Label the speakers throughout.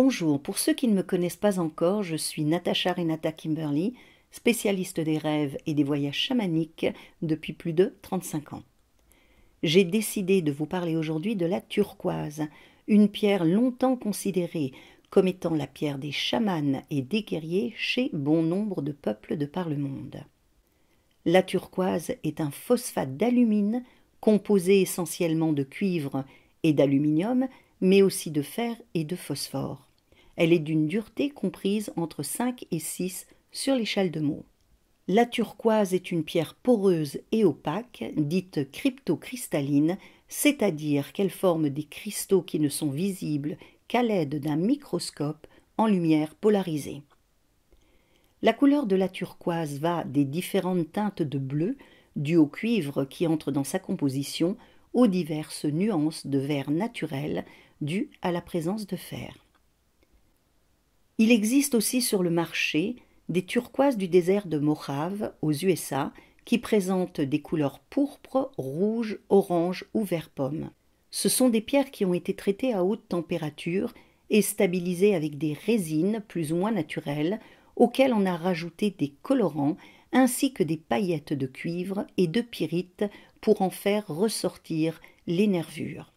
Speaker 1: Bonjour, pour ceux qui ne me connaissent pas encore, je suis Natasha Renata Kimberly, spécialiste des rêves et des voyages chamaniques depuis plus de 35 ans. J'ai décidé de vous parler aujourd'hui de la turquoise, une pierre longtemps considérée comme étant la pierre des chamans et des guerriers chez bon nombre de peuples de par le monde. La turquoise est un phosphate d'alumine composé essentiellement de cuivre et d'aluminium, mais aussi de fer et de phosphore. Elle est d'une dureté comprise entre 5 et 6 sur l'échelle de Mohs. La turquoise est une pierre poreuse et opaque, dite cryptocristalline, c'est-à-dire qu'elle forme des cristaux qui ne sont visibles qu'à l'aide d'un microscope en lumière polarisée. La couleur de la turquoise va des différentes teintes de bleu, dues au cuivre qui entre dans sa composition, aux diverses nuances de vert naturel dues à la présence de fer. Il existe aussi sur le marché des turquoises du désert de Mojave aux USA qui présentent des couleurs pourpre, rouge, orange ou vert pomme. Ce sont des pierres qui ont été traitées à haute température et stabilisées avec des résines plus ou moins naturelles auxquelles on a rajouté des colorants ainsi que des paillettes de cuivre et de pyrite pour en faire ressortir les nervures.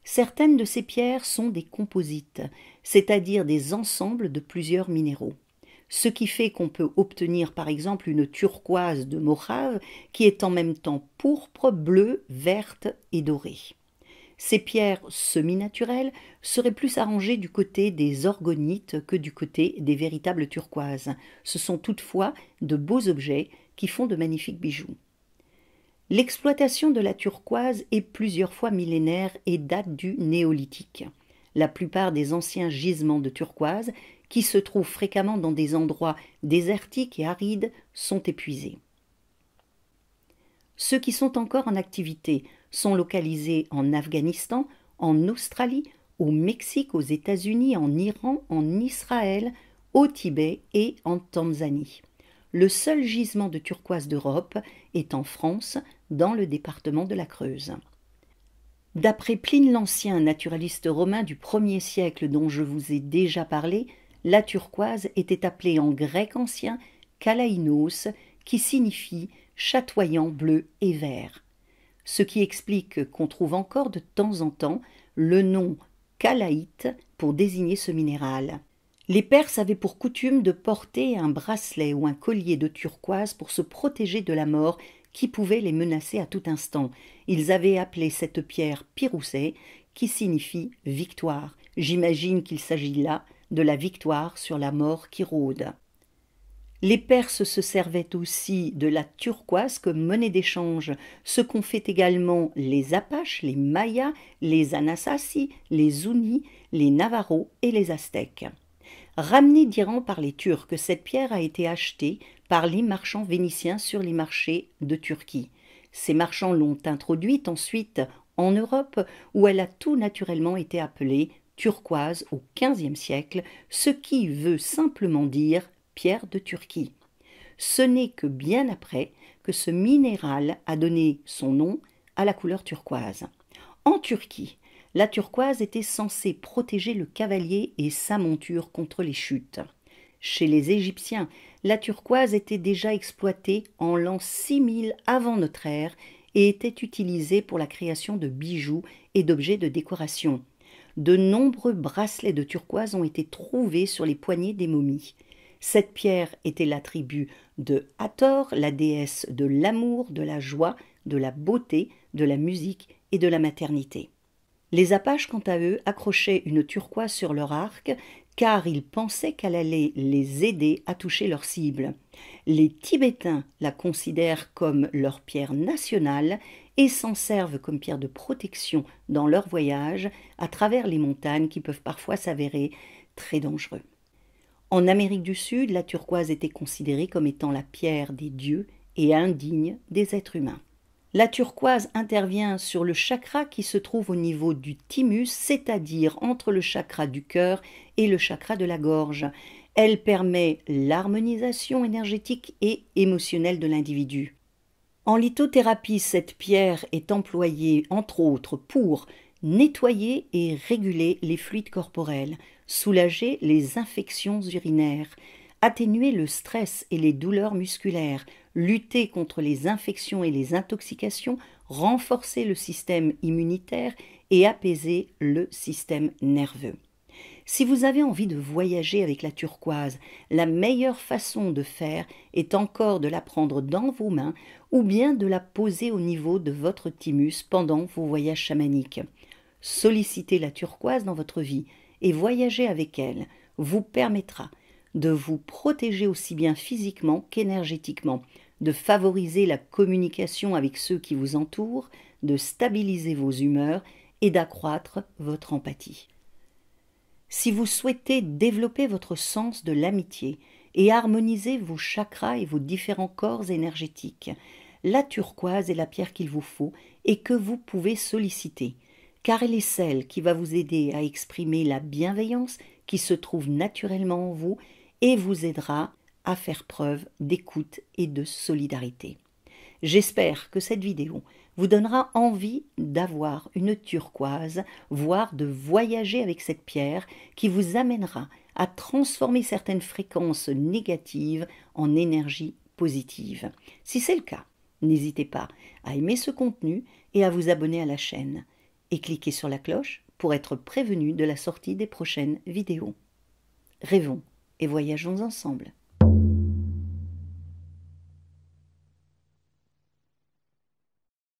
Speaker 1: Certaines de ces pierres sont des composites, c'est-à-dire des ensembles de plusieurs minéraux. Ce qui fait qu'on peut obtenir par exemple une turquoise de Mojave qui est en même temps pourpre, bleue, verte et dorée. Ces pierres semi-naturelles seraient plus arrangées du côté des orgonites que du côté des véritables turquoises. Ce sont toutefois de beaux objets qui font de magnifiques bijoux. L'exploitation de la turquoise est plusieurs fois millénaire et date du néolithique. La plupart des anciens gisements de turquoise, qui se trouvent fréquemment dans des endroits désertiques et arides, sont épuisés. Ceux qui sont encore en activité sont localisés en Afghanistan, en Australie, au Mexique, aux États-Unis, en Iran, en Israël, au Tibet et en Tanzanie. Le seul gisement de turquoise d'Europe est en France, dans le département de la Creuse. D'après Pline l'Ancien, naturaliste romain du 1er siècle dont je vous ai déjà parlé, la turquoise était appelée en grec ancien kalainos, qui signifie chatoyant bleu et vert. Ce qui explique qu'on trouve encore de temps en temps le nom kalaïte pour désigner ce minéral. Les Perses avaient pour coutume de porter un bracelet ou un collier de turquoise pour se protéger de la mort qui pouvait les menacer à tout instant. Ils avaient appelé cette pierre pirousset, qui signifie victoire. J'imagine qu'il s'agit là de la victoire sur la mort qui rôde. Les Perses se servaient aussi de la turquoise comme monnaie d'échange, ce qu'ont fait également les Apaches, les Mayas, les Anasazi, les Zunis, les Navaros et les Aztèques. Ramenée d'Iran par les Turcs, cette pierre a été achetée par les marchands vénitiens sur les marchés de Turquie. Ces marchands l'ont introduite ensuite en Europe, où elle a tout naturellement été appelée turquoise au XVe siècle, ce qui veut simplement dire pierre de Turquie. Ce n'est que bien après que ce minéral a donné son nom à la couleur turquoise. En Turquie, la turquoise était censée protéger le cavalier et sa monture contre les chutes. Chez les Égyptiens, la turquoise était déjà exploitée en l'an 6000 avant notre ère et était utilisée pour la création de bijoux et d'objets de décoration. De nombreux bracelets de turquoise ont été trouvés sur les poignets des momies. Cette pierre était l'attribut de Hathor, la déesse de l'amour, de la joie, de la beauté, de la musique et de la maternité. Les Apaches, quant à eux, accrochaient une turquoise sur leur arc car ils pensaient qu'elle allait les aider à toucher leur cible. Les Tibétains la considèrent comme leur pierre nationale et s'en servent comme pierre de protection dans leurs voyages à travers les montagnes qui peuvent parfois s'avérer très dangereux. En Amérique du Sud, la turquoise était considérée comme étant la pierre des dieux et indigne des êtres humains. La turquoise intervient sur le chakra qui se trouve au niveau du thymus, c'est-à-dire entre le chakra du cœur et le chakra de la gorge. Elle permet l'harmonisation énergétique et émotionnelle de l'individu. En lithothérapie, cette pierre est employée entre autres pour nettoyer et réguler les fluides corporels. soulager les infections urinaires, atténuer le stress et les douleurs musculaires, lutter contre les infections et les intoxications, renforcer le système immunitaire et apaiser le système nerveux. Si vous avez envie de voyager avec la turquoise, la meilleure façon de faire est encore de la prendre dans vos mains ou bien de la poser au niveau de votre thymus pendant vos voyages chamaniques. Solliciter la turquoise dans votre vie et voyager avec elle vous permettra de vous protéger aussi bien physiquement qu'énergétiquement, de favoriser la communication avec ceux qui vous entourent, de stabiliser vos humeurs et d'accroître votre empathie. Si vous souhaitez développer votre sens de l'amitié et harmoniser vos chakras et vos différents corps énergétiques, la turquoise est la pierre qu'il vous faut et que vous pouvez solliciter, car elle est celle qui va vous aider à exprimer la bienveillance qui se trouve naturellement en vous et vous aidera à faire preuve d'écoute et de solidarité. J'espère que cette vidéo vous donnera envie d'avoir une turquoise, voire de voyager avec cette pierre qui vous amènera à transformer certaines fréquences négatives en énergie positive. Si c'est le cas, n'hésitez pas à aimer ce contenu et à vous abonner à la chaîne. Et cliquez sur la cloche pour être prévenu de la sortie des prochaines vidéos. Rêvons et voyageons ensemble.